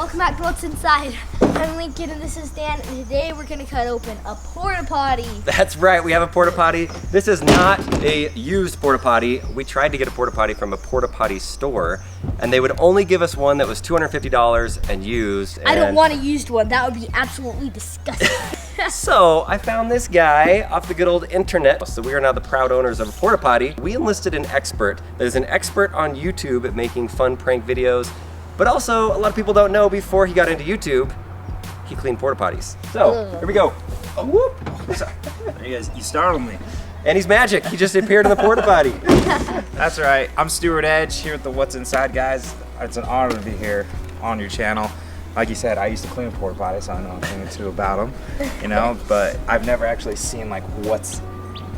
welcome back to What's Inside. I'm Lincoln and this is Dan, and today we're gonna cut open a porta potty. That's right, we have a porta potty. This is not a used porta potty. We tried to get a porta potty from a porta potty store, and they would only give us one that was $250 and used. I don't want a used one, that would be absolutely disgusting. So I found this guy off the good old internet. So we are now the proud owners of a porta potty. We enlisted an expert that is an expert on YouTube at making fun prank videos. But also, a lot of people don't know, before he got into YouTube, he cleaned porta potties. So, here we go. Oh, whoop. You startled me. And he's magic. He just appeared in the porta potty. That's right. I'm Stuart Edge here with the What's Inside guys. It's an honor to be here on your channel. Like you said, I used to clean porta potties, so I know a thing or two about them, you know, but I've never actually seen like what's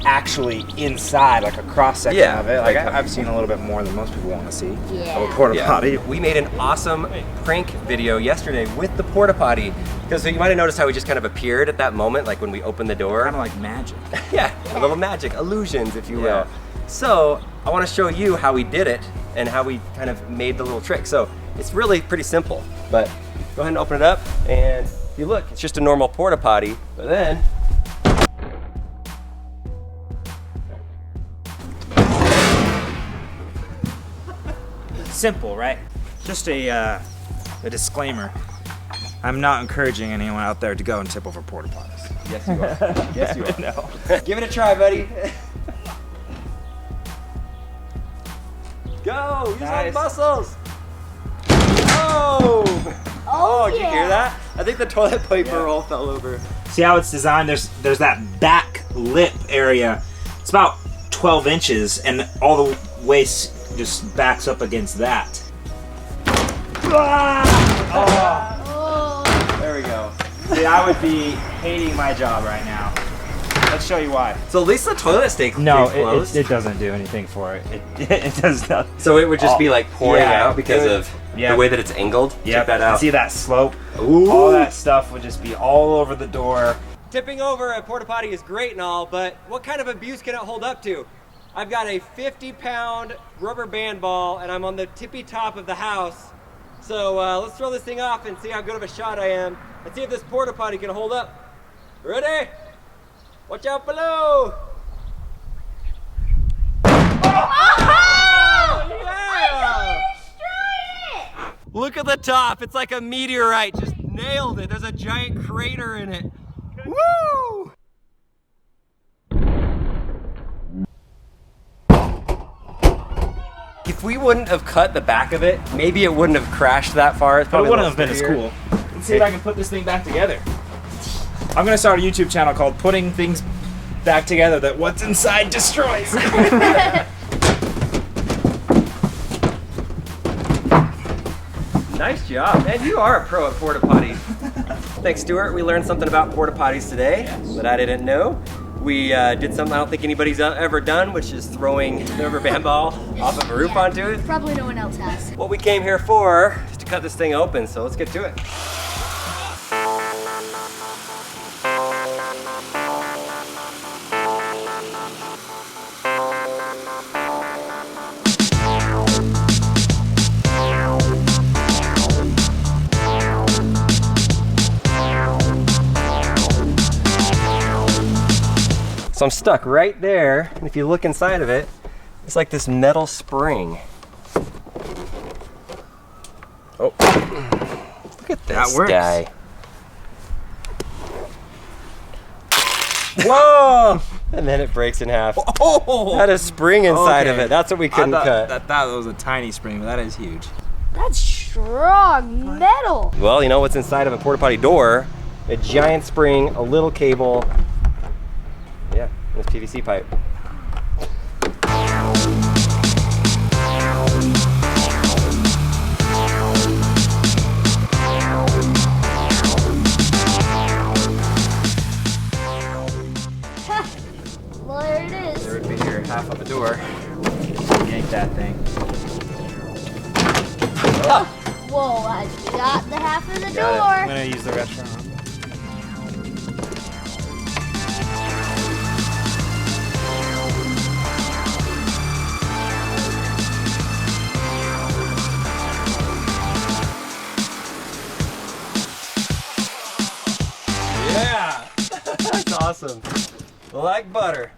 actually inside, like a cross section of it. Like I've seen a little bit more than most people want to see of a porta potty. We made an awesome prank video yesterday with the porta potty, because you might have noticed how he just kind of appeared at that moment, like when we opened the door. Kind of like magic. Yeah, a little magic, illusions, if you will. So I want to show you how we did it and how we kind of made the little trick. So it's really pretty simple, but go ahead and open it up, and if you look, it's just a normal porta potty, but then Simple, right? Just a disclaimer. I'm not encouraging anyone out there to go and tip over porta potties. Yes, you are. Yes, you are. No. Give it a try, buddy. Go! Use all the muscles! Oh, did you hear that? I think the toilet paper roll fell over. See how it's designed? There's that back lip area. It's about 12 inches, and all the waste just backs up against that. There we go. See, I would be hating my job right now. Let's show you why. So at least the toilet stays closed. it doesn't do anything for it. It does nothing. So it would just be like pouring out because of the way that it's angled? Check that out. See that slope? Ooh. All that stuff would just be all over the door. Tipping over a porta potty is great and all, but what kind of abuse can it hold up to? I've got a 50-pound rubber band ball, and I'm on the tippy top of the house. So let's throw this thing off and see how good of a shot I am, and see if this porta potty can hold up. Ready? Watch out below! Yeah! Look at the top, it's like a meteorite, just nailed it. There's a giant crater in it. Woo! If we wouldn't have cut the back of it, maybe it wouldn't have crashed that far. It's But it probably wouldn't have been as cool. Let's see if I can put this thing back together. I'm gonna start a YouTube channel called Putting Things Back Together That What's Inside Destroys. Nice job, man. You are a pro at porta potties. Thanks, Stuart. We learned something about porta potties today that I didn't know. We did something I don't think anybody's ever done, which is throwing the rubber band ball off of a roof onto it. Probably no one else has. What we came here for is to cut this thing open, so let's get to it. So I'm stuck right there, and if you look inside of it, it's like this metal spring. Oh, look at this guy. Whoa! And then it breaks in half. Oh! Had a spring inside of it. That's what we couldn't cut. I thought it was a tiny spring, but that is huge. That's strong metal. Well, you know what's inside of a porta potty door? A giant spring, a little cable. Yeah, this PVC pipe. There it is. There would be your half of the door. Yank that thing. Whoa, I got the half of the door. I'm gonna use the restaurant. like butter.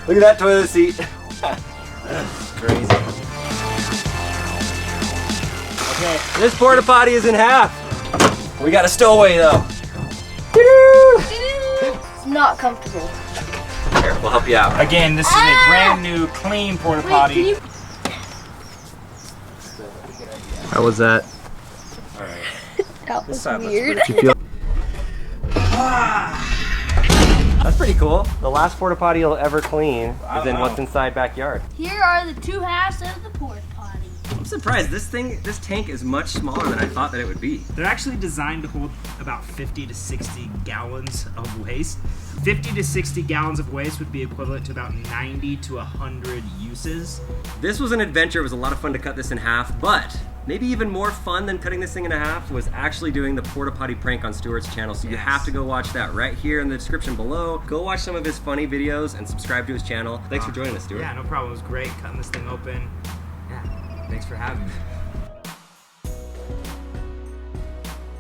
Look at that toilet seat. Crazy. Okay, this porta potty is in half. We got a stowaway though. It's not comfortable. Here, we'll help you out. Again, this is a brand new, clean porta potty. How was that? That was side looks weird. That's pretty cool. The last porta potty you'll ever clean is in what's inside backyard. Here are the two halves of the porta potty. I'm surprised. This tank is much smaller than I thought that it would be. They're actually designed to hold about 50 to 60 gallons of waste. 50 to 60 gallons of waste would be equivalent to about 90 to 100 uses. This was an adventure. It was a lot of fun to cut this in half, but maybe even more fun than cutting this thing in half was actually doing the porta potty prank on Stuart's channel. So you have to go watch that right here in the description below. Go watch some of his funny videos and subscribe to his channel. Thanks for joining us, Stuart. Yeah, no problem. It was great cutting this thing open. Yeah, thanks for having me.